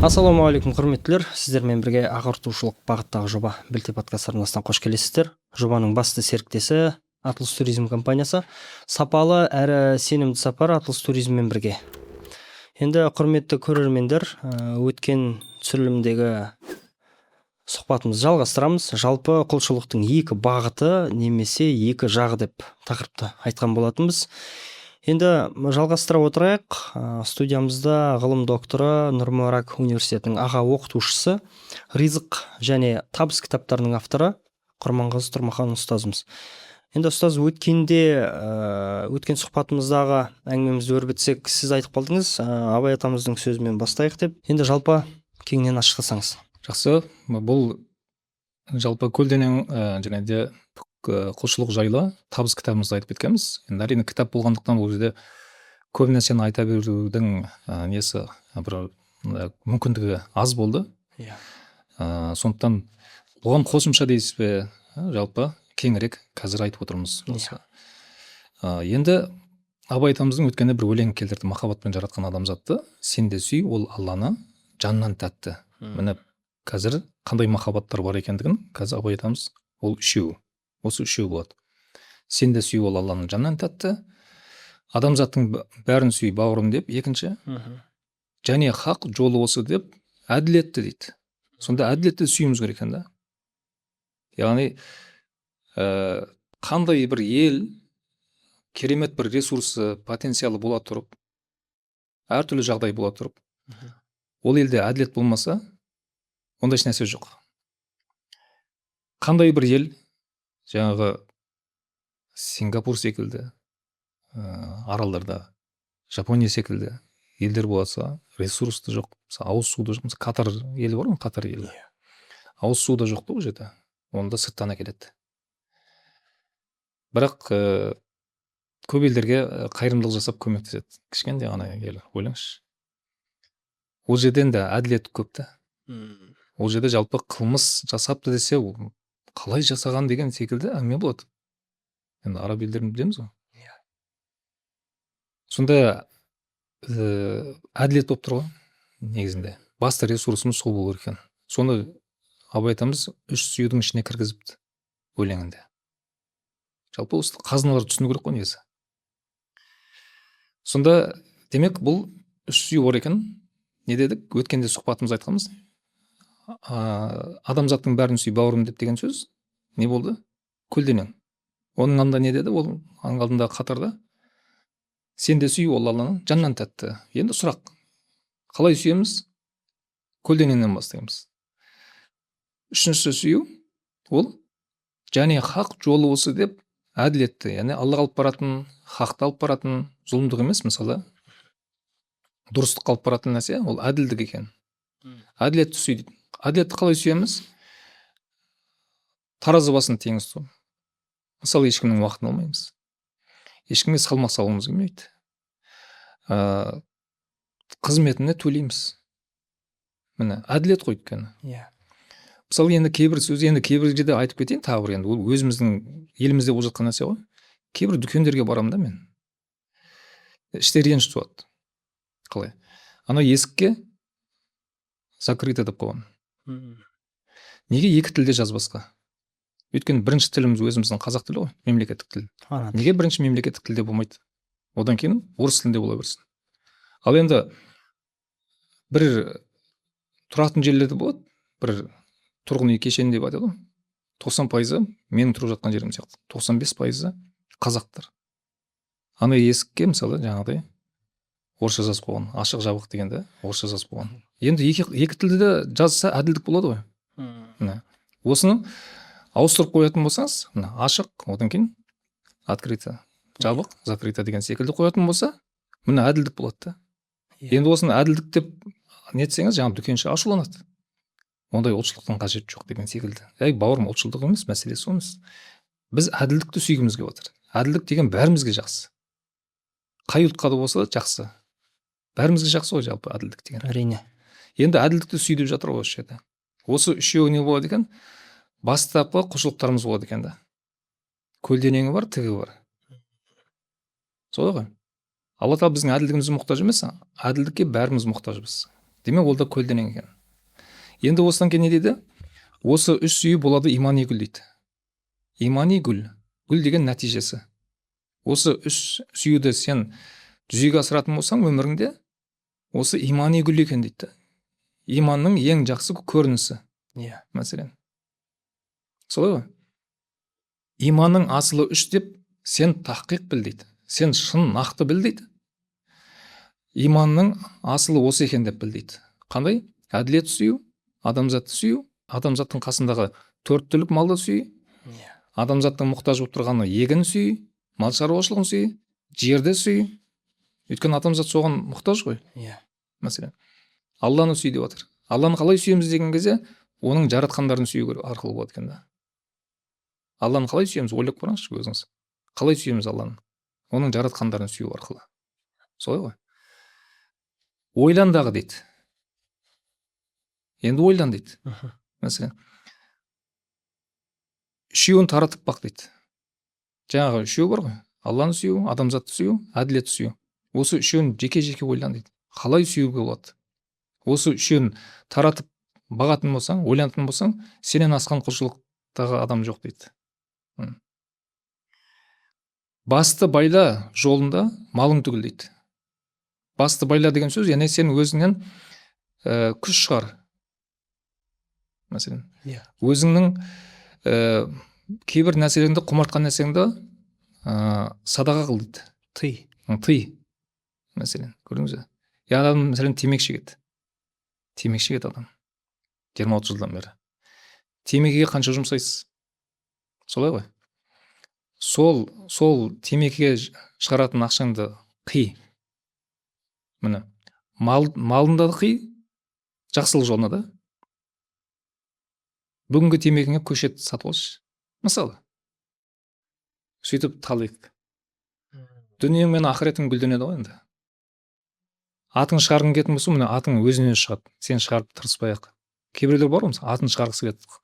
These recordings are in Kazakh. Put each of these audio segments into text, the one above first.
Ассалаумағалейкум құрметтілер, сіздермен бірге ағартушылық бағыттағы жоба Білте подкаст арнасынан қош келесіздер. Жобаның басты серіктесі Атлас туризм компаниясы. Сапалы әрі сенімді сапар Атлас туризммен бірге. Енді құрметті көрермендер, өткен түсірілімдегі сұхбатымызды жалғастырамыз. Жалпы құлшылықтың екі бағыты немесе екі жағы деп тақырыпты айтқан болатынбыз. Енді жалғастыра отырайық. Студиямызда ғылым докторы, Нұр-Мүбарак университетінің аға оқытушысы, Ризық және табыс кітаптарының авторы Құрманғазы Тұрмахан ұстазымыз. Енді ұстаз, өткен сұхбатымыздағы әңгімемізді өрбітсек, сіз айтып қалдыңыз, Абай атамыздың сөзімен бастайық деп. Енді жалпы кеңінен ашықтасаңыз. Жақсы, бұл жалпы көлденең және де құлшылық жайлы табыс кітабымызды айтып кеткенбіз. Енді әрине кітап болғандықтан бұл жерде көп нәрсені айта берудің несі бір мүмкіндігі аз болды. Сондықтан оған қосымша дейсіз бе, жалпы кеңірек қазір айтып отырмыз. Енді Абай атамыздың өткенде бір өлең келтірді: махаббатпен жаратқан адамзатты сен де сүй, ол Алланы жаннан тәтті. Міне қазір қандай махаббаттар бар екендігін қазір Абай атамыз осы үшеу болады. Сен де сүй, ол Алланың жаннан тәтті. Адамзаттың бәрін сүй, бауырым деп, екінші. Және хақ жолы осы деп, әділетті дейді. Сонда әділетті сүйіміз керек екен да. Яғни қандай бір ел керемет бір ресурсы, потенциалы бола тұрып, әртүрлі жағдай бола тұрып, ол елде әділет болмаса, ондай нәрсе жоқ. Қандай бір ел, жаңағы Сингапур секілді аралдарда, Жапония секілді елдер болса, ресурсты жоқ, ауыз суды жоқ. Катар елі бар ғой, Катар елі. Ауыз суды жоқ бұл жерде. Оны да сырттан әкеледі. Бірақ көп елдерге қайырымдылық жасап көмектеседі. Кішкентай ғана ел, ойлаңызшы. Ол жерден де әділет көп та. Ол жерде жалпы қылмыс жасапты десе, қалай жасаған деген секілді әңгіме болады. Енді араб елдерін білеміз ғой. Сонда әділет болып тұр ғой негізінде. Басты ресурсымыз сол болу керек екен. Соны Абай атамыз үш сүюдің ішіне кіргізіпті өлеңінде. Жалпы осы қазыналарды түсіну керек қой негізі. Сонда демек бұл үш сүю бар екен. Не дедік? Өткенде сұхбатымыз айтқанбыз. Адамзаттың бәрін сүй, бауырым деп деген сөз не болды? Көлденең. Оның алдында не деді? Ол алдында қатарда сен де сүй, ол Алланың жаннан тәтті. Енді сұрақ: қалай сүйеміз? Көлденеңнен бастаймыз. Үшінші сүю ол және хақ жолы осы деп, әділетті, яғни Аллаға алып баратын, хақты алып баратын, зұлымдық емес, мысалы дұрыстыққа алып баратын нәрсе, ол әділдік екен. Әділетті сүй дейді. Әділетті қалай сүйеміз? Таразы басын тең ұстау. Мысалы, ешкімнің уақытын алмаймыз. Ешкімге салмақ салуымыз келмейді. Қызметіне төлейміз. Міне, әділет қой өйткені. Мысалы, енді кейбір жерде айтып кетейін, тағы бір, енді ол өзіміздің елімізде болып жатқан нәрсе ғой. Кейбір дүкендерге барамын да мен. Іште реніш туады. Қалай? Ана есікке закрыто деп қойған. Неге екі тілде жазбасқа? Өйткені бірінші тіліміз өзіміздің қазақ тілі ғой, мемлекеттік тіл. Неге бірінші мемлекеттік тілде болмайды? Одан кейін орыс тілінде бола берсін. Ал енді бір тұратын жерлерде болады, бір тұрғын үй кешені деп айтады ғой. 90% менің тұрып жатқан жерім сияқты. 95% қазақтар. Ана есікке мысалы жаңағыдай орысша жазып қойған, ашық жабық дегенде орысша жазып қойған. Енді екі тілде де жазса әділдік болады ғой. Осыны ауыстырып қоятын болсаңыз, ашық, одан кейін открыто, жабық, закрыто деген секілді қоятын болса, міне әділдік болады да. Енді осыны әділдік деп нетсеңіз, жаңағы дүкенші ашуланады. Ондай ұлтшылдықтың қажеті жоқ деген секілді. Бауырым, ұлтшылдық емес, мәселесі емес. Біз әділдікті сүйгіміз келіп отыр. Әділдік деген бәрімізге жақсы. Қай ұлтқа да болса жақсы. Бәрімізге жақсы ғой жалпы әділдік деген. Әрине. Енді әділдікті сүй деп жатыр ғой осы жерде. Осы үшеуі не болады екен? Бастапқы құлшылықтарымыз болады екен да. Көлденеңі бар, тігі бар. Солай ғой. Алла тағала біздің әділдігімізге мұқтаж емес, әділдікке бәріміз мұқтажбыз. демек ол да көлденең екен. Енді осыдан кейін не дейді? Осы үш сүйі болады имани гүл дейді. Имани гүл деген нәтижесі. Осы үш сүйді сен жүзеге асыратын болсаң өміріңде, осы имани гүл екен дейді. Иманның ең жақсы көрінісі. Мәселен. Солай ғой. Иманның асылы үш деп сен тахқиқ біл дейді. Сен шын нақты біл дейді. Иманның асылы осы екен деп біл дейді. Қандай? Әділет сүю, адамзатты сүю, адамзаттың қасындағы төрт түлік малды сүю, адамзаттың мұқтаж болып тұрғаны егін сүю, мал шаруашылығын сүю, жерді сүю. Өйткені адамзат соған мұқтаж ғой. Мәселен, Алланы сүю деп отыр. Алланы қалай сүйеміз деген кезде, оның жаратқандарын сүю арқылы болады екен да. Алланы қалай сүйеміз? Ойлап қараңызшы өзіңіз. Қалай сүйеміз Алланы? Оның жаратқандарын сүю арқылы. Солай ғой. Ойландағы дейді. Енді ойлан дейді. Мәселен, үшеуін таратып бақ дейді. Жаңағы үшеу бар ғой. Алланы сүю, адамзатты сүю, әділетті сүю. Осы үшеуін жеке-жеке ойлан дейді. Қалай сүюге болады? Осы үшеуін таратып бағатын болсаң, ойлантын болсаң, сенен асқан құлшылықтағы адам жоқ дейді. Басты байла жолында малың түгіл дейді. Басты байла деген сөз, яғни сен өзіңнен күш шығар. Мәселен, өзіңнің кейбір нәрселеріңді, құмартқан нәрсеңді садаға қыл дейді. Тый. Мәселен, көрдіңіз бе? Адам мәселен темекі шегеді. Темекі шегеді адам. 20-30 жылдан бері. Темекіге қанша жұмсайсыз? Солай ғой. Сол темекіге шығаратын ақшаңды қи. Міне, малында да қи, жақсылық жолына да. Бүгінгі темекіңе көшет сатып алшы. Мысалы, сөйтіп талайық. Дүниең мен ақыретің гүлденеді ғой енді. Атың шығарғың келетін болса, міне атың өзінен шығады. Сен шығарып тырыспай-ақ. Кейбіреулер бар ғой, атын шығарғысы келеді.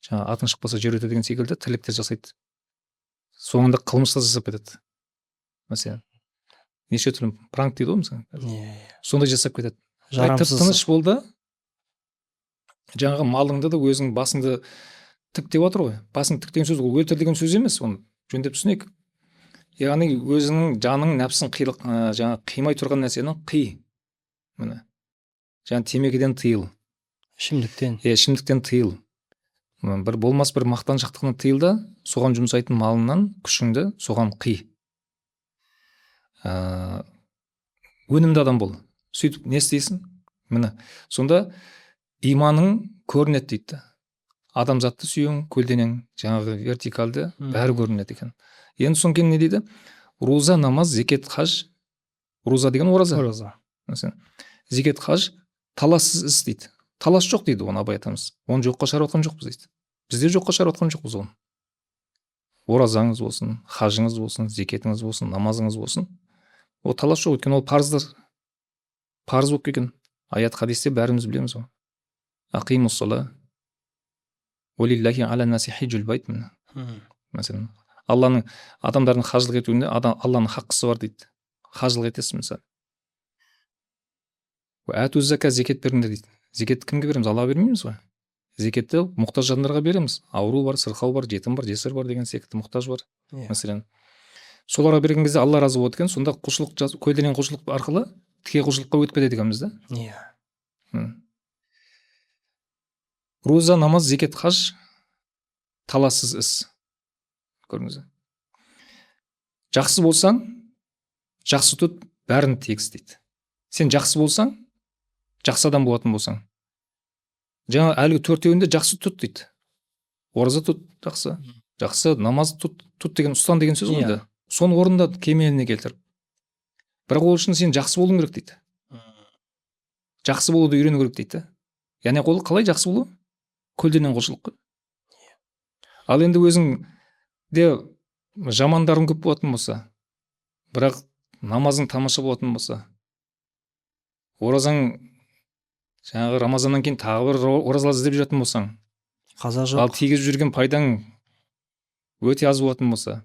Жаңа атын шықпаса жер өтеді деген секілді тірліктер жасайды. Соңында қылмыс та жасап кетеді. Мәселен, неше түрлі пранк дейді ғой мысалы. Сондай жасап кетеді. Тыныш бол да, жаңағы малыңды да өзің басыңды тік деп отыр ғой. Басың тік деген сөз ол өлтір деген сөз емес, оны жөндеп түсінейік. Яғни өзіңнің жаның нәпсін жаңа қимай тұрған нәрсені қи. Міне. Жаңа темекіден тыйыл. Ішімдіктен тыйыл. Бір болмас бір мақтаншақтықтан тыйыл да, соған жұмсайтын малыңнан күшіңді соған қи. Өнімді адам бол. Сөйтіп не істейсің? Міне. Сонда иманың көрінеді дейді. Адамзатты сүйең, көлденең, жаңағы вертикалды бәрі көрінеді екен. Енді соң кейін не дейді? Руза, намаз, зекет, хаж. Руза деген ораза. Зекет, хаж талассыз іс дейді. Талас жоқ дейді оны Абай атамыз. Оны жоққа шығарып отқан жоқпыз дейді. Бізде жоққа шығарып отқан жоқпыз оны. Оразаңыз болсын, хажыңыз болсын, зекетіңіз болсын, намазыңыз болсын. Ол талас жоқ, өйткені ол парыздар. Парыз болып келген. Аят хадисте бәріміз білеміз ғой. Ақимус сола. Олиллахи аля наси хиджул байт. Мәселен, Алланың адамдардың хажылық етуінде Алланың хаққысы бар дейді. Хажылық етесіз мысалы. Әту зака, зекет беріңдер дейді. Зекетті кімге береміз? Аллаға бермейміз ғой. Зекетті мұқтаж жандарға береміз. Ауру бар, сырқау бар, жетім бар, жесір бар деген секілді мұқтаж бар. Мәселен, соларға берген кезде Алла разы болады екен. Сонда құлшылық, көлденең құлшылық арқылы тіке құлшылыққа өтіп кетеді екенбіз да. Руза, намаз, зекет, хаж талассыз іс. Көріңіз. Жақсы болсаң, жақсы тұт, бәрін тегіс дейді. Сен жақсы болсаң, жақсы адам болатын болсаң, жаңа әлгі төртеуінде жақсы тұт дейді. Ораза тұт, жақсы. Жақсы, намаз тұт деген ұстан деген сөз ғой. Соны орында кемеліне келтір. Бірақ ол үшін сен жақсы болуың керек дейді. Жақсы болуды үйрену керек дейді. Яғни ол қалай жақсы болу? Көлденең құлшылық. Ал енді өзіңде жамандарың көп болатын болса, бірақ намазың тамаша болатын болса, оразаң жаңағы Рамазаннан кейін тағы бір оразалар іздеп жүретін болсаң, ал тигізіп жүрген пайдаң өте аз болатын болса,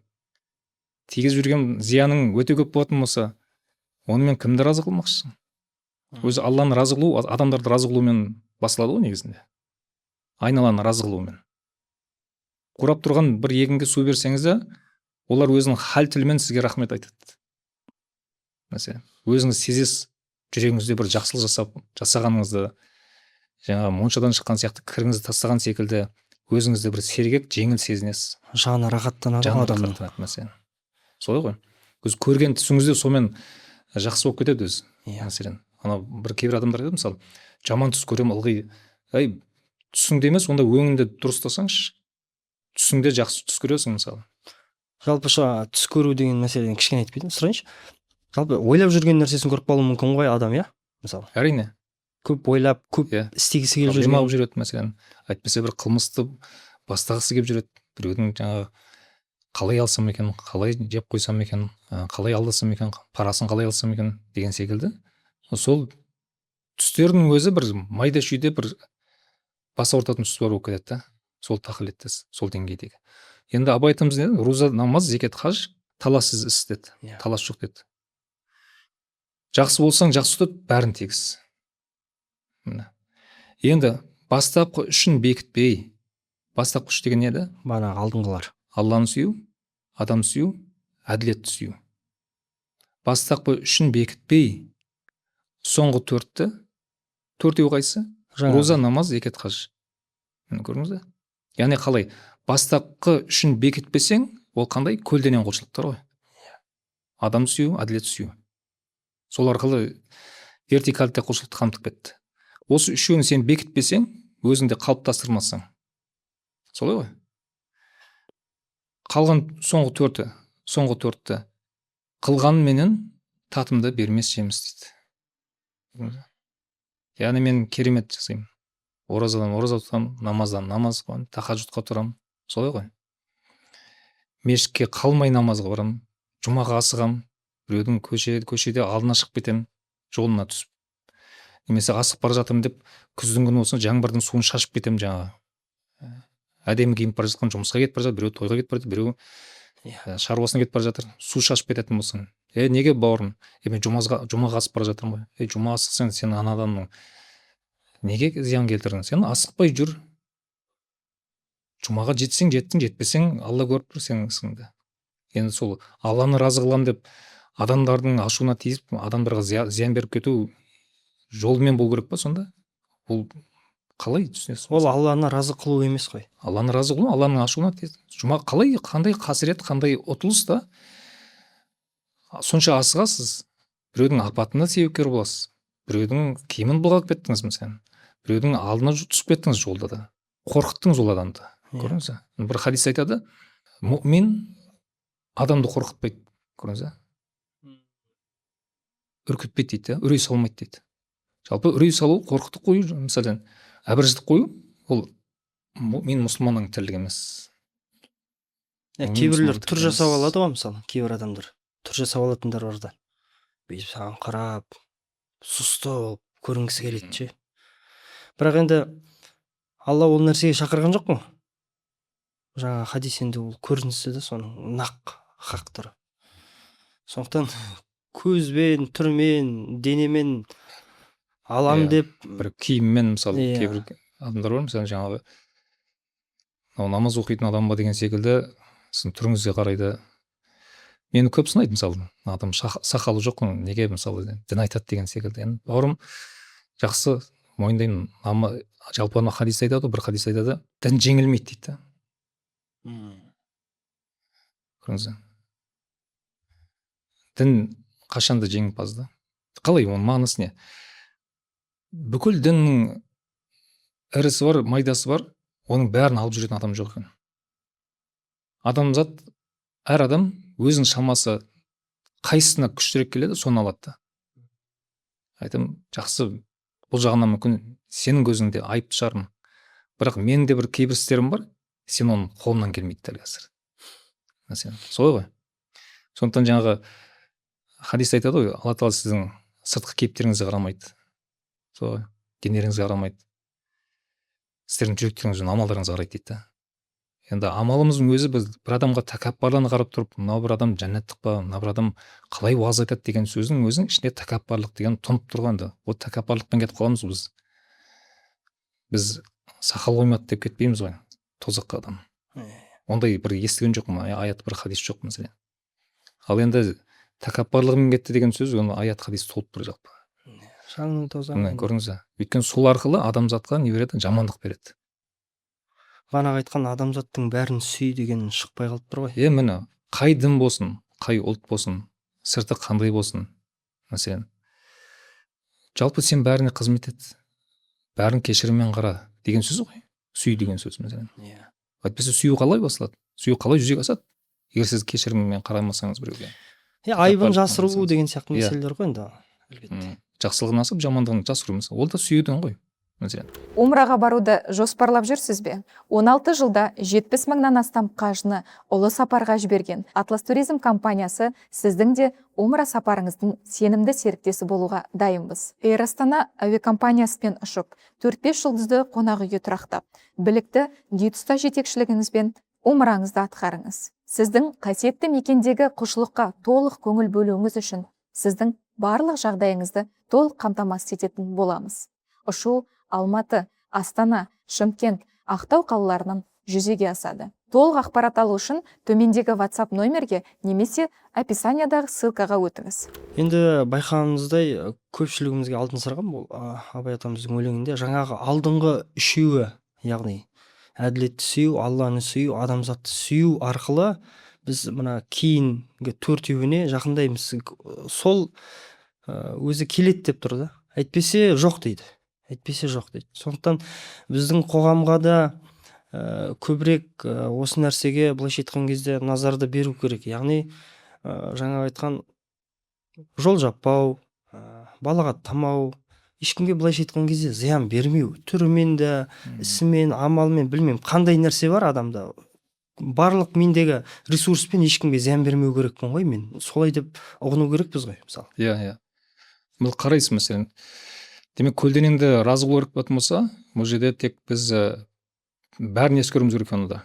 тигізіп жүрген зияның өте көп болатын болса, онымен кімді разы қылмақшысың? Өзі Алланы разы қылу адамдарды разы қылумен басталады ғой негізінде, айналаны разы қылумен. Қурап тұрған бір егінге су берсеңіз де олар өзінің хал тілімен сізге рахмет айтады. Мәселен, өзіңіз сезесіз, жүрегіңізде бір жақсылық жасағаныңызды, жаңағы моншадан шыққан сияқты кіріңізді тастаған секілді өзіңізді бір сергек, жеңіл сезінесіз. Жаны рахаттанады адамның. Мәселен, солай ғой. Өз көрген түсіңізде сонымен жақсы болып кетеді өзі. Мәселен, анау бір кейбір адамдар айтады, мысалы, жаман түс көремін ылғи, түсіңде емес, онда өңіңде дұрыстасаңшы, түсіңде жақсы түс көресің мысалы. Жалпыша түс көру деген мәселені кішкене айтып кетейін, сұрайыншы. Жалпы ойлап жүрген нәрсесін көріп қалуы мүмкін ғой адам, иә? Мысалы. Әрине. Көп ойлап, көп істегісі келіп жүрген. Демалып жүреді мәселен. Әйтпесе бір қылмысты бастағысы келіп жүреді. Біреудің жаңағы қалай алсам екен, қалай жеп қойсам екен, қалай алдасам екен, парасын қалай алсам екен деген секілді. Сол түстердің өзі бір майда шүйде бір бас ауыртатын түс бар болып кетеді да. Сол тақылеттес, сол деңгейдегі. Енді Абай айтамыз деді, роза, намаз, зекет, хаж, талассыз іс деді. Талас жоқ деді. Жақсы болсаң жақсы тұт, бәрін тегіс. Енді бастапқы үшін бекітпей, бастапқы үш деген не еді? Бағанағы алдыңғылар. Алланы сүю, адам сүю, әділетті сүю. Бастапқы үшін бекітпей, соңғы төртеу қайсы? Роза, намаз, зекет, хаж. Көрдіңіз бе? Яғни қалай? Бастапқы үшін бекітпесең, ол қандай? Көлденең құлшылықтар ғой. Адам сүю, әділет сүю. Сол арқылы вертикальді құлшылықты қамтып кетті. Осы үшеуін сен бекітпесең, өзіңде қалыптастырмасаң. Солай ғой. Қалған соңғы төртті қылған менен татымды бермес жеміс дейді. Яғни мен керемет жасаймын. Оразадан ораза тұтамын, намаздан намаз қыламын, тахаджудқа тұрамын. Солай ғой. Мешітке қалмай намазға барамын, жұмаға асығамын, біреудің көшеде алдына шығып кетемін, жолына түсіп. Немесе асық бара жатырмын деп, күздің күні болса жаңбырдың суын шашып кетемін жаңағы. Әдемі киініп бара жатқан, жұмысқа кетіп бара жатыр, біреу тойға кетіп бара жатыр, біреу шаруасына кетіп бара жатыр, су шашып кететін болсаң. Неге бауырым? Мен жұмаға асып бара жатырмын ғой. Жұма асықсаң, сен ана адамның неге зиян келтірдің? Сен асықпай жүр. Жұмаға жетсең, жеттің, жетпесең, Алла көріп тұр сенің ісіңді. Енді сол Алланы разы қылам деп адамдардың ашуына тиіп, адамдарға зиян беріп кету жолымен болу керек па сонда? Ол қалай түсінесің? Ол Алланы разы қылу емес қой. Алланы разы қылу, Алланың ашуына тиіп. Жұма қалай, қандай қасірет, қандай ұтылыс та сонша асығасыз. Біреудің апатына себепкер боласыз. Біреудің киімін былғап кеттіңіз мысалы. Біреудің алдына түсіп кеттіңіз жолда да. Қорқыттыңыз ол адамды. Көрдіңіз бе? Бір хадис айтады, мұмин адамды қорқытпайды. Көрдіңіз бе? Үркітпейді дейді, үрей салмайды дейді. Жалпы үрей салу, қорқытып қою, мысалы, әбіржітіп қою, ол мен мұсылманның тірлігі емес. Кейбірлер түр жасап алады ғой, мысалы, кейбір адамдар. Түр жасап алатындар бар да. Бүйтіп саған қарап, сұсты болып көрінгісі келеді ше. Бірақ енді Алла ол нәрсеге шақырған жоқ қой. Жаңа хадис енді ол көрінісі де соның нақ хақтыры. Сондықтан көзбен, түрмен, денемен алам деп бір киіммен мысалы кейбір адамдар бар, мысалы жаңағы намаз оқитын адам ба деген секілді сіздің түріңізге қарайды. Мені көп сынайды, мысалы, адам сақалы жоқ, неге мысалы дін айтады деген секілді. Енді бауырым жақсы мойындаймын. Жалпы ана хадис айтады, бір хадис айтады, дін жеңілмейді дейді. Көріңіз. Дін қашанда жеңімпазды. Қалай оның мағынасы не? Бүкіл діннің ірісі бар, майдасы бар, оның бәрін алып жүретін адам жоқ екен. Адамзат, әр адам өзінің шамасы қайсысына күштірек келеді, соны алады. Айтам, жақсы, бұл жағынан мүмкін сенің көзіңде айыпты шығармын. Бірақ менің де бір кейбір істерім бар, сен оның қолынан келмейді дәл қазір. Мәселен, солай ғой. Сондықтан жаңағы хадис айтады ғой, Алла Тағала сіздің сыртқы кейіптеріңізге қарамайды. Солай, денелеріңізге қарамайды. Сіздердің жүректеріңіз бен амалдарыңызға қарайды дейді. енді амалымыздың өзі біз бір адамға тәкаппарлана қарап тұрып, мынау бір адам жәннаттық па, мына бір адам қалай уағыз айтады деген сөздің өзінің ішінде тәкаппарлық деген тұнып тұрғанды. Ол тәкаппарлықпен кетіп қаламыз біз. Біз сақал қоймады деп кетпейміз ғой тозаққа адам. Ондай бір естіген жоқпын, аят бір хадис жоқ мәселен. Ал енді тәкаппарлығымен кетті деген сөз оны аят хадис толып тұр жалпы. Шаңның тозаң. Міне көрдіңіз бе? Өйткені сол арқылы адамзатқа не береді? Жамандық береді. Бағана айтқан адамзаттың бәрін сүй деген шықпай қалып тұр ғой. Міне қай дін болсын, қай ұлт болсын, сырты қандай болсын, мәселен, жалпы сен бәріне қызмет ет, бәрін кешіріммен қара деген сөз ғой. Сүй деген сөз мәселен. Әйтпесе сүю қалай басылады? Сүю қалай жүзеге асады? Егер сіз кешіріммен қарамасаңыз біреуге. Айыбын жасыру деген сияқты мәселелер ғой енді. Әлбетте. Жақсылығын асып, жамандығын жасыру мысалы. Ол да сүюден ғой. Мәселен. Умраға баруды жоспарлап жүрсіз бе? 16 жылда 70 мыңнан астам қажыны ұлы сапарға жіберген Атлас туризм компаниясы сіздің де умра сапарыңыздың сенімді серіктесі болуға дайынбыз. Эйр Астана әуе компаниясымен ұшып, 4-5 жұлдызды қонақ үйге тұрақтап, білікті диетуста жетекшілігіңізбен умраңызды атқарыңыз. Сіздің қасиетті мекендегі құлшылыққа толық көңіл бөлуіңіз үшін сіздің барлық жағдайыңызды толық қамтамасыз ететін боламыз. Ұшу Алматы, Астана, Шымкент, Ақтау қалаларынан жүзеге асады. Толық ақпарат алу үшін төмендегі WhatsApp номерге немесе описаниядағы ссылкаға өтіңіз. Енді байқағанымыздай көпшілігімізге алтын сырға бұл Абай атамыздың өлеңінде жаңағы алдыңғы үшеуі, яғни әділетті сүю, Алланы сүю, адамзатты сүю арқылы біз мына кейінгі төртеуіне жақындаймыз. Сол өзі келеді деп тұр да. Әйтпесе жоқ дейді. Сондықтан біздің қоғамға да көбірек осы нәрсеге былайша айтқан кезде назарды беру керек. Яғни жаңа айтқан жол жаппау, балағат тамау, ешкімге былайша айтқан кезде зиян бермеу. Түрімен де, ісімен, амалмен, білмеймін қандай нәрсе бар адамда. Барлық мендегі ресурспен ешкімге зиян бермеу керекпін ғой мен. Солай деп ұғыну керекпіз ғой мысалы. Иә. Бұл қарайсыз мәселен. Демек көлденеңді разы болу керек болатын болса, бұл жерде тек біз бәрін ескеруіміз керек онда.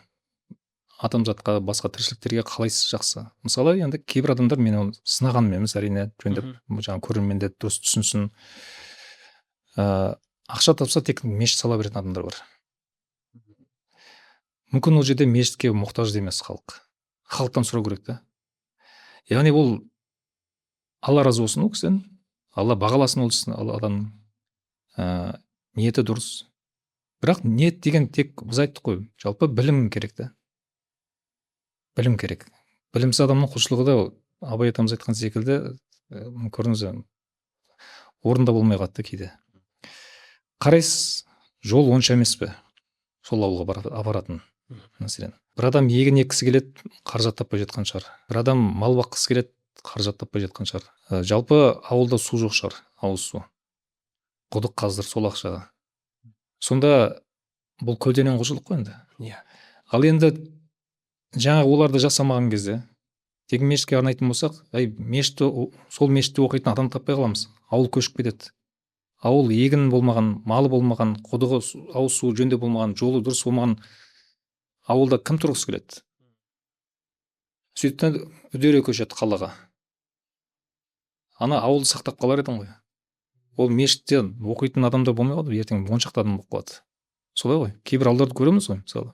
Адамзатқа, басқа тіршіліктерге қалайсыз жақсы. Мысалы, енді кейбір адамдар мен оны сынағанмын емес, әрине жөндеп, жаңа көрерменде дұрыс түсінсін. Ақша тапса тек мешіт сала беретін адамдар бар. Мүмкін ол жерде мешітке мұқтаж емес халық. Халықтан сұрау керек та. Яғни ол Алла разы болсын ол кісіден, Алла бағаласын ол адамның ниеті дұрыс. Бірақ ниет деген тек біз айттық қой, жалпы білім керек та. Білім керек. Білімсіз адамның құлшылығы да Абай атамыз айтқан секілді, көрдіңіз орында болмай қалды кейде. Қарайсыз, жол онша емес пе? Сол ауылға апаратын. Мәселен, бір адам егін еккісі келеді, қаражат таппай жатқан шығар. Bir адам мал баққысы келеді, қаражат таппай жатқан шығар. Жалпы ауылда су жоқ шығар, ауыз су. Құдық қаздыр сол ақшаға. Сонда бұл көлденең құлшылық қой енді. Ал енді жаңа оларды жасамаған кезде, тек мешітке арнайтын болсақ, сол мешітте оқитын адам таппай қаламыз. Ауыл көшіп кетеді. Ауыл егін болмаған, малы болмаған, құдығы, ауыз су жөнде болмаған, жолы дұрыс болмаған ауылда кім тұрғысы келеді? Сөйтіп үдере көшеді қалаға. Ана ауылды сақтап қалар едің ғой. Ол мешітте оқитын адамдар болмай қалды, ертең 10 шақты адам болып қалады. Солай ғой. Кейбір ауылдарды көреміз ғой, мысалы.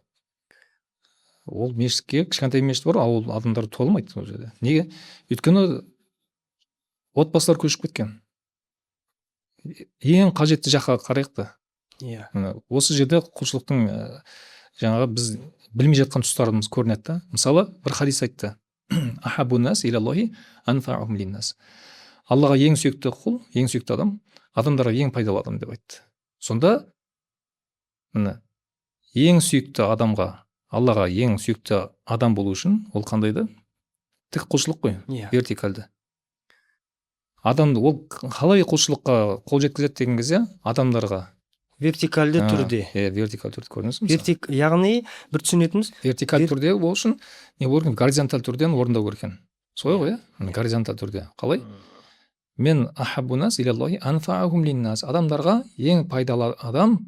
Ол мешітке, кішкентай мешіт бар, ауыл адамдары толмайды сол жерде. Неге? Өйткені отбасылар көшіп кеткен. Ең қажетті жаққа қарайық та. Осы жерде құлшылықтың жаңағы біз білмей жатқан тұстарымыз көрінеді да. Мысалы, бір хадис айтты. Ахабуннас илаллахи анфаухум линнас. Аллаға ең сүйікті құл, ең сүйікті адам, адамдарға ең пайдалы адам деп айтты. Сонда міне ең сүйікті адамға, Аллаға ең сүйікті адам болу үшін ол қандайды? Тік құлшылық қой, вертикальды. Адамды ол қалай құлшылыққа қол жеткізеді деген кезде адамдарға вертикальды түрде. Вертикаль түрде көрдіңіз бе? Яғни бір түсінетіміз вертикаль түрде ол үшін не болу керек? Горизонталь түрден орындау керек екен. Солай ғой, горизонталь түрде. Қалай? Мен ахабунас илаллахи анфаухум линнас. Адамдарға ең пайдалы адам,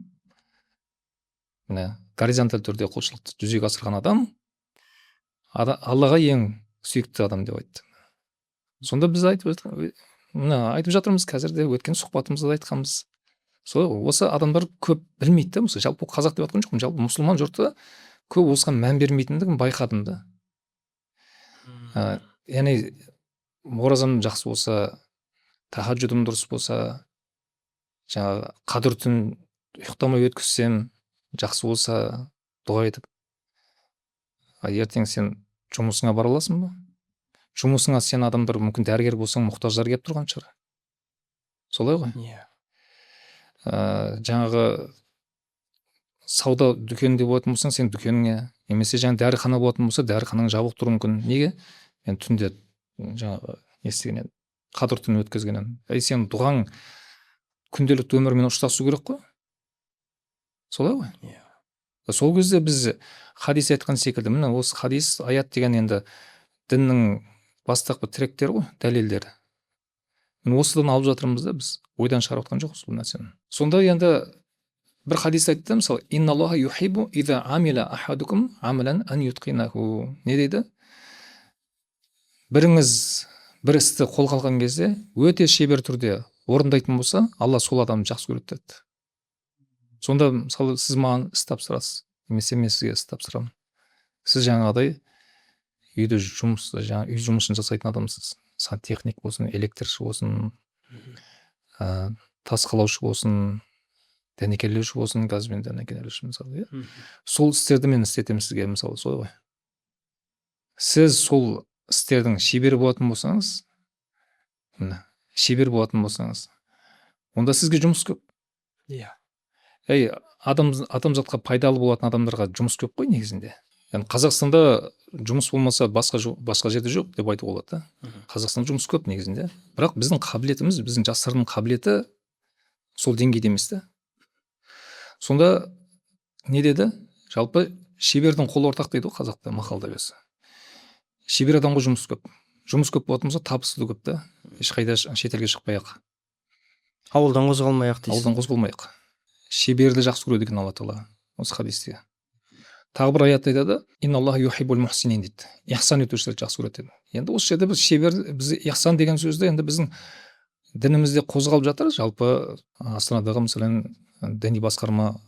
міне, горизонталь түрде құлшылықты жүзеге асырған адам Аллаға ең сүйікті адам деп айтты. Сонда біз айтып жатырмыз қазірде, өткен сұхбатымызда айтқанбыз. Осы адамдар көп білмейді да, мысалы жалпы қазақ деп жатқан жоқпын, жалпы мұсылман жұрты көп осыған мән бермейтіндігін байқадым да. Яғни оразам жақсы болса, тахаджудым дұрыс болса, жаңағы қадір түн ұйықтамай өткізсем жақсы болса, дұға етіп, ертең сен жұмысыңа бара аласың ба? Жұмысыңа сен адамдар мүмкін дәрігер болсаң мұқтаждар келіп тұрған шығар. Солай ғой. Жаңағы сауда дүкенінде болатын болсаң, сен дүкеніңе, немесе жаңа дәріхана болатын болса, дәріханаң жабық тұруы мүмкін. Неге? Мен түнде жаңағы естігеннен, қадір түн өткізгеннен. Сен дұғаң күнделікті өмірмен ұштасу керек қой. Солай ғой. Сол кезде біз хадис айтқан секілді, міне осы хадис, аят деген енді діннің бастапқы тіректері ғой, дәлелдері. Осыдан алып жатырмыз да, біз ойдан шығарып отқан жоқпыз бұл нәрсені. Сонда енді бір хадис айтты, мысалы, инналлаха юхиббу иза амила ахадукум амалан ан ютқинаху. Не дейді? Біріңіз бір істі қолға алған кезде өте шебер түрде орындайтын болса, Алла сол адамды жақсы көреді деді. Сонда мысалы сіз маған іс тапсырасыз, немесе мен сізге іс тапсырамын. Сіз жаңағыдай үйде үй жұмысын жасайтын адамсыз. Сантехник болсын, электрші болсын, тас қалаушы болсын, дәнекерлеуші болсын, газбен дәнекерлеуші мысалы. Сол істерді мен істетемін сізге, мысалы, солай ғой. Сіз сол істердің шебері болатын болсаңыз, онда сізге жұмыс көп. Адамзатқа пайдалы болатын адамдарға жұмыс көп қой негізінде. Yani Қазақстанда жұмыс болмаса басқа жерде жоқ деп айтуға болады. Қазақстанда жұмыс көп негізінде. Бірақ біздің қабілетіміз, біздің жастардың қабілеті сол деңгейде емес та. Сонда не деді? Жалпы шебердің қолы ортақ дейді ғой қазақта мақалда бесі. Шебер адамға жұмыс көп. Жұмыс көп болатын болса, табысы да көп та. Ешқайда шетелге шықпай-ақ. Ауылдан қозғалмай-ақ дейсіз. Ауылдан қозғалмай-ақ. Шеберді жақсы көреді екен Алла Тағала осы хадисте. Тағы бір аят айтады, инналлаха юхиббул мухсинин дейді. Ихсан етушілерді жақсы көреді деді. Енді осы жерде біз шебер, біз ихсан деген сөзді енді біздің дінімізде қозғалып жатыр. Жалпы Астанадағы мысалы діни басқарма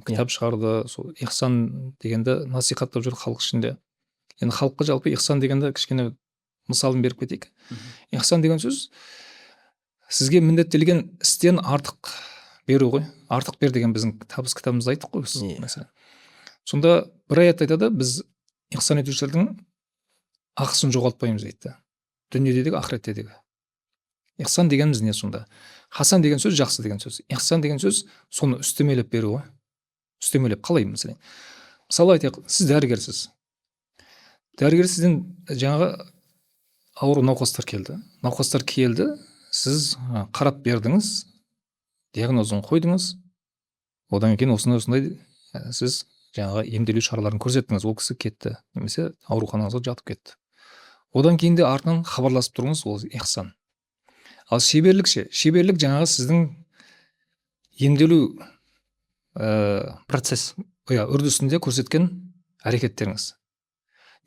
кітап шығарды, сол ихсан дегенді насихаттап жүр халық ішінде. Енді халыққа жалпы ихсан дегенді кішкене мысалын беріп кетейік. Ихсан деген сөз сізге міндеттелген істен артық беру ғой. Артық бер деген біздің табыс кітабымызда айттық қой мәселен. Сонда бір аят айтады, біз ихсан етушілердің ақысын жоғалтпаймыз дейді. Дүниедегі, ақыреттегі. Ихсан дегеніміз не сонда? Хасан деген сөз жақсы деген сөз. Ихсан деген сөз соны үстемелеп беру ғой. Үстемелеп қалай мәселен? Мысалы айтайық, сіз дәрігерсіз. Дәрігер сізден жаңағы ауру науқастар келді. Науқастар келді, сіз қарап бердіңіз, диагнозын қойдыңыз. Одан кейін осындай сіз жаңағы емделу шараларын көрсеттіңіз, ол кісі кетті, немесе ауруханаңызға жатып кетті. Одан кейін де артынан хабарласып тұрыңыз, ол ихсан. Ал шеберлік ше? Шеберлік жаңағы сіздің емделу процесс үрдісінде көрсеткен әрекеттеріңіз.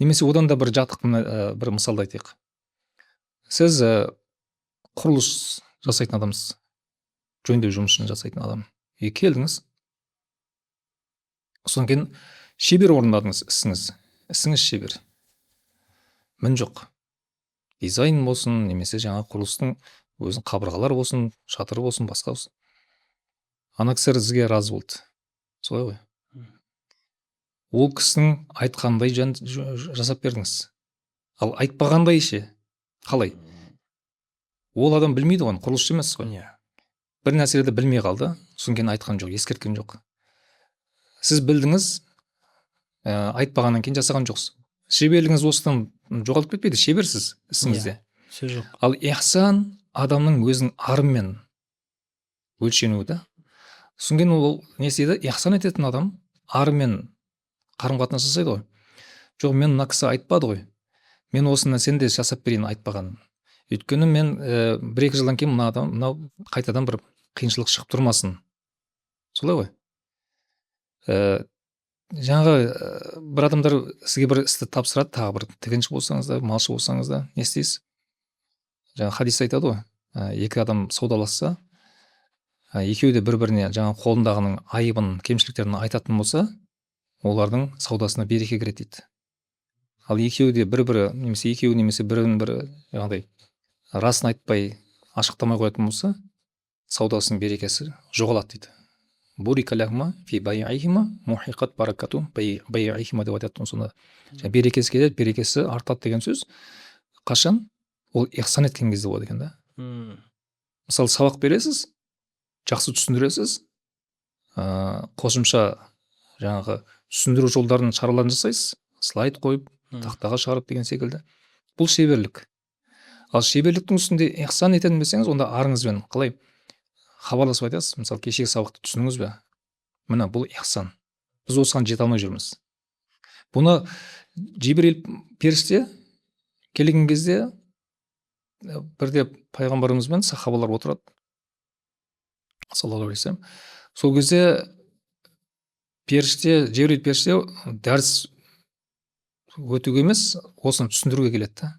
Немесе одан да бір жатық бір мысалды айтайық. Сіз құрылыс жасайтын адамсыз, жөндеу жұмысын жасайтын адам. Келдіңіз, содан кейін шебер орындадыңыз ісіңіз шебер. Мін жоқ. Дизайн болсын, немесе жаңа құрылыстың өзінің қабырғалар болсын, шатыры болсын, басқа болсын. Ана кісі сізге разы болды. Солай ғой. Ол кісінің айтқандай жасап бердіңіз. Ал айтпағандай ше, қалай? Ол адам білмейді ғой, құрылысшы емес қой. Бір нәрселерді білмей қалды, содан кейін айтқан жоқ, ескерткен жоқ. Сіз білдіңіз, айтпағаннан кейін жасаған жоқсыз. Шеберлігіңіз осыдан жоғалып кетпейді, шеберсіз ісіңізде. Сөз жоқ. Ал ихсан адамның өзінің арымен өлшенуі да. Содан кейін ол не істейді? Ихсан ететін адам арымен қарым-қатынас жасайды ғой. Жоқ, мен мына кісі айтпады ғой. Мен осы нәрсені де жасап берейін айтпағанын. Өйткені мен 1-2 жылдан кейін мынау қайтадан бір қиыншылық шығып тұрмасын. Солай ғой. жаңағы бір адамдар сізге бір істі тапсырады, тағы бір тігінші болсаңыз да, малшы болсаңыз да, не істейсіз? Жаңағы хадис айтады ғой, екі адам саудаласса, екеуі де бір-біріне жаңағы қолындағының айыбын, кемшіліктерін айтатын болса, олардың саудасына береке кіреді дейді. Ал екеуі де бір-бірі, немесе екеуі немесе бірін-бірі жаңағыдай расын айтпай, ашықтамай қоятын болса, саудасының берекесі жоғалады дейді. Бурика лахма фи байихима мухиқат баракату байихима деп айтады сонда. Берекесі келеді, берекесі артады деген сөз қашан? Ол ихсан еткен кезде болады екен да. Мысалы, сабақ бересіз, жақсы түсіндіресіз, қосымша жаңағы түсіндіру жолдарын, шараларын жасайсыз, слайд қойып, тақтаға шығарып деген секілді. Бұл шеберлік. Ал шеберліктің үстінде ихсан ететін болсаңыз, онда арыңызбен қалай хабарласып айтасыз? Мысалы, кешегі сабақты түсіндіңіз бе? Міне бұл ихсан. Біз осыған жете алмай жүрміз. Бұны Жибрил періште келген кезде бірде пайғамбарымызбен сахабалар отырады. Саллаллаху алейхи вассалам. Сол кезде Жибрил періште дәріс өтуге емес, осыны түсіндіруге келеді.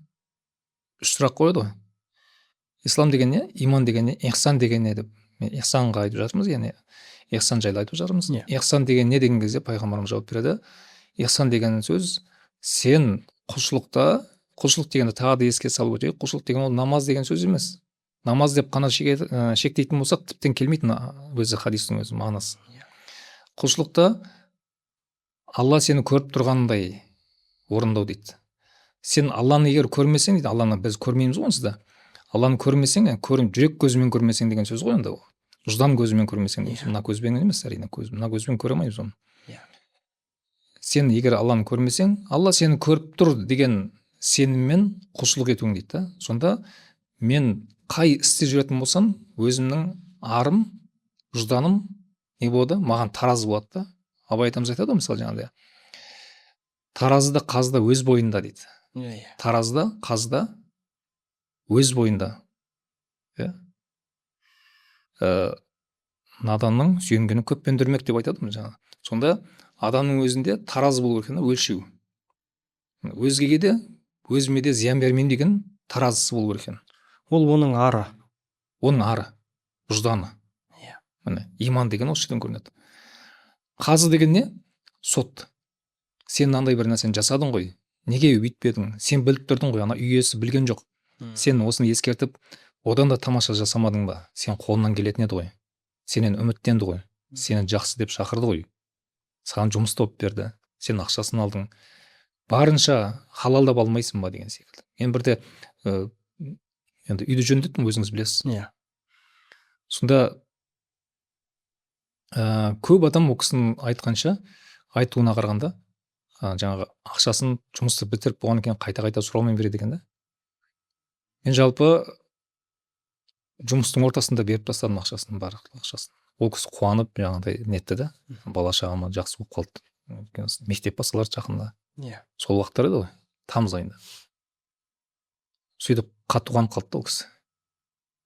Үш сұрақ қойды ғой. Ислам деген не? Иман деген не? Ихсан деген не деп. Ихсанға айтып жатырмыз, яғни ихсан жайлы айтып жатырмыз. Ихсан деген не деген кезде пайғамбарымыз жауап береді. Ихсан деген сөз, сен құлшылықта, құлшылық дегенді тағы да еске салып өтейік, құлшылық деген ол намаз деген сөз емес. Намаз деп қана шектейтін болсақ, тіптен келмейтін өзі хадистің өзі мағынасы. Құлшылықта Алла сені көріп тұрғандай орындау дейді. Сен Алланы егер көрмесең дейді, Алланы біз көрмейміз ғой онсыз да. Алланы көрмесең, жүрек көзімен көрмесең деген сөз ғой енді ол. Ждан көзімен көрмесең, мына көзбен емес, әрине мына көзбен көре алмаймыз оны. Сен егер Алланы көрмесең, Алла сені көріп тұр деген сеніммен құлшылық етуің дейді. Сонда мен қай істе жүретін болсам, өзімнің арым, жданым не болады? Маған таразы болады да. Абай айтамыз айтады, мысалы жаңағыдай. Таразыда қазда өз бойында дейді. Таразыда қазда өз бойында. Наданның сүйенгені көппен дүрмек деп айтады жаңа. Сонда адамның өзінде таразы болу керек, өлшеу. Өзгеге де, өзіме де зиян бермеймін деген таразысы болу керек. Ол оның ары. Оның ары, жданы. Міне, иман деген осы жерден көрінеді. Қазы деген не? Сот. Сен мынандай бір нәрсені жасадың ғой, неге өйтпедің? Сен біліп тұрдың ғой, ана үй иесі білген жоқ. Сен осыны ескертіп, одан да тамаша жасамадың ба? Сен қолынан келетін еді ғой. Сенен үміттенді ғой. Сені жақсы деп шақырды ғой. Саған жұмыс тауып берді. Сен ақшасын алдың. Барынша халалдап алмайсың ба деген секілді. Мен бірде енді үйді жөндеттім, өзіңіз білесіз. Сонда көп адам ол кісінің айтуына қарағанда, жаңағы ақшасын жұмысты бітіріп болған екен қайта-қайта сұраумен береді екен да. Мен жалпы жұмыстың ортасында беріп тастадым ақшасын, барлық ақшасын. Ол кісі қуанып жаңағыдай нетті да, бала шағама жақсы болып қалды. Мектеп басталар жақында. Сол уақыттар еді ғой, тамыз айында. Сөйтіп қатты қуанып қалды ол кісі.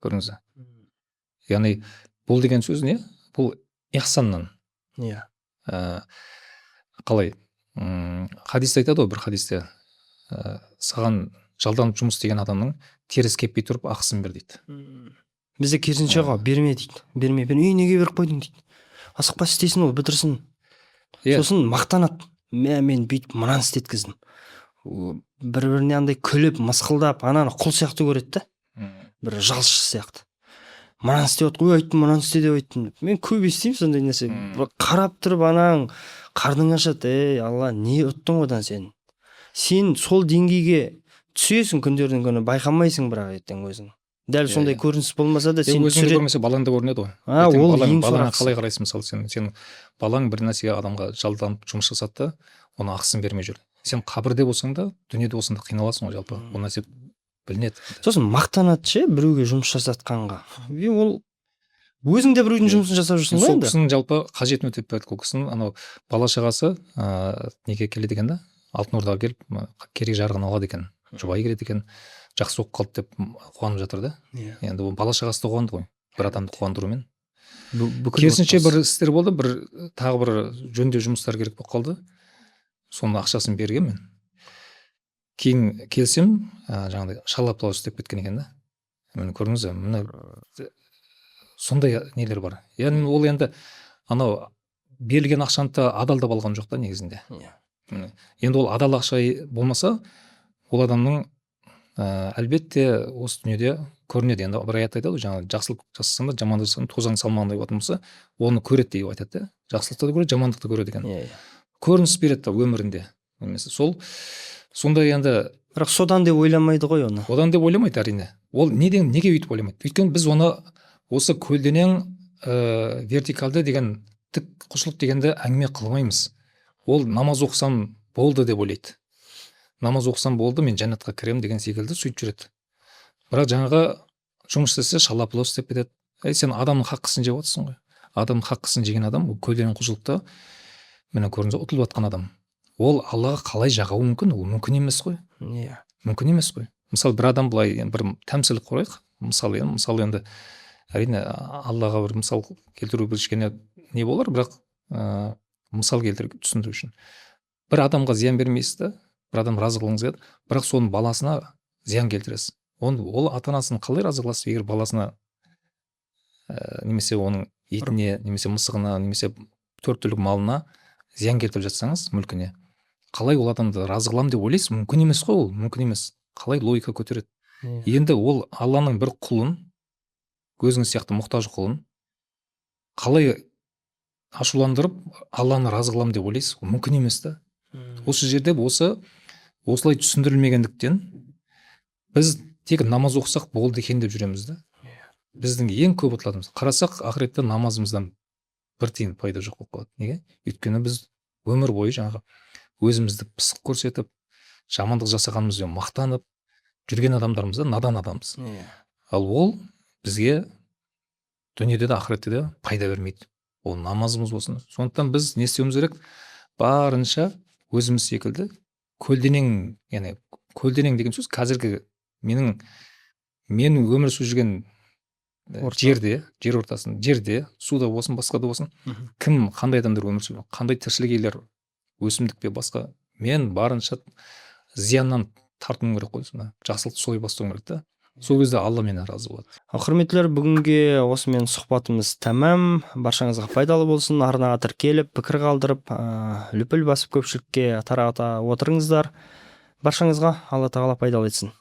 Көрдіңіз бе? Яғни бұл деген сөз не? Бұл ихсаннан. Қалай? Хадисте айтады ғой, бір хадисте саған жалданып жұмыс деген адамның теріс кеппей тұрып ақысын бер дейді. Бізде керісінше ғой, берме дейді. Берме, неге беріп қойдың дейді. Асықпа істесін, ол бітірсін. Сосын мақтанады. Мен бүйтіп мынаны істеткіздім. Бір-біріне андай күліп, мысқылдап, ананы құл сияқты көреді да. Бір жалшы сияқты. Мынаны істеп отыр, айттым, мынаны істе деп айттым. Мен көп естимін сондай нәрсе. Қарап тұрып анаң қарның ашады. Алла, не ұттың одан сен? Сен сол деңгейге түсесің күндердің күні, байқамайсың бірақ ертең өзің. Дәл сондай көрініс болмаса да сен өзіңді көрмесе балаңда көрінеді ғой. Ол ең балаңа қалай қарайсың? Мысалы, сен балаң бір нәрсеге адамға жалданып жұмыс жасады, оны ақысын бермей жүр. Сен қабірде болсаң да, дүниеде болсаң да қиналасың ғой жалпы. Ол нәрсе білінеді. Сосын мақтанады ше, біреуге жұмыс жасатқанға. Ол өзің де біреудің жұмысын жасап жүрсің ғой енді. Сол кісінің жалпы қажетін өтеп берді. Ол кісінің анау бала шағасы неге келеді екен да? Алтын Ордаға келіп, керек жарығын алады екен. Жұбайы келеді екен. Жақсы оқып қалды деп қуанып жатыр да. Енді ол бала шағасы да қуанды ғой, бір адамды қуандырумен. керісінше бір істер болды, тағы бір жөндеу жұмыстары керек болып қалды. Соның ақшасын берген мен. Кейін келсем, жаңағыдай шалаптау істеп кеткен екен да. Міне көрдіңіз бе, міне сондай нелер бар. Яғни ол енді анау берілген ақшаны да адалдап алған жоқ та негізінде. Енді ол адал ақша болмаса, ол адамның әлбетте осы дүниеде көрінеді. Енді бір аят айтады, жаңағы жақсылық жасасаң да жамандық жасасаң тозаң салмағандай болатын болса, оны көреді деп айтады да. Жақсылықты да көреді, жамандықты көреді екен. Көрініс береді да өмірінде. Сондай енді, бірақ содан деп ойламайды ғой оны. Одан деп ойламайды әрине. Ол неге өйтіп ойламайды? Өйткені біз оны осы көлденең вертикалды деген тік құлшылық дегенді әңгіме қылмаймыз. Ол намаз оқысам болды деп ойлайды. Намаз оқысам болды, мен жәннатқа кірем деген секілді сөйтіп жүреді. Бірақ жаңағы жұмыс істесе шалапылау істеп кетеді. Сен адамның хаққысын жеп отырсың ғой. Адамның хаққысын жеген адам, ол көлденең құлшылықта міне көрдіңіз, ұтылып жатқан адам. Ол Аллаға қалай жағуы мүмкін? Ол мүмкін емес қой. Мүмкін емес қой. Мысалы, бір адам былай бір тәмсіл қойық. Мысалы енді әрине Аллаға бір мысал келтіру бір кішкене не болар, бірақ мысал келтіріп түсіндіру үшін. Бір адамға зиян бермейсіз да, бір адам разы қылғыңыз келеді, бірақ соның баласына зиян келтіресіз. Ол ата-анасын қалай разы қыласыз, егер баласына немесе оның етіне, немесе мысығына, немесе төрт түлік малына зиян келтіріп жатсаңыз, мүлкіне, қалай ол адамды разы қыламын деп ойлайсыз? Мүмкін емес қой, ол мүмкін емес. Қалай логика көтереді? Енді ол Алланың бір құлын, өзіңіз сияқты мұқтаж құлын, қалай ашуландырып Алланы разы қыламын деп ойлайсыз? Ол мүмкін емес та. Осы жерде осылай түсіндірілмегендіктен біз тек намаз оқысақ болды екен деп жүреміз да. Біздің ең көп ұтылатынымыз, қарасақ ақыретте намазымыздан бір тиын пайда жоқ болып қалады. Неге? Өйткені біз өмір бойы жаңағы өзімізді пысық көрсетіп, жамандық жасағанымызбен мақтанып жүрген адамдармыз да, надан адамбыз. Ал ол бізге дүниеде де ақыретте де пайда бермейді. Ол намазымыз болсын. Сондықтан біз не істеуіміз керек? Барынша өзіміз секілді көлденең, яғни көлденең деген сөз қазіргі мен өмір сүріп жүрген жерде, жер ортасында, жерде, суда болсын, басқа да болсын, кім, қандай адамдар өмір сүріп, қандай тіршілік иелер, өсімдік пе басқа, мен барынша зияннан тартуым керек қой, жақсылықты солай бастауым керек та. Сол кезде Алла менен разы болады. Құрметтілер, бүгінге осымен сұхбатымыз тәмам. Баршаңызға пайдалы болсын. Арнаға тіркеліп, пікір қалдырып, лүпіл басып көпшілікке тарата отырыңыздар. Баршаңызға Алла тағала пайдалы етсін.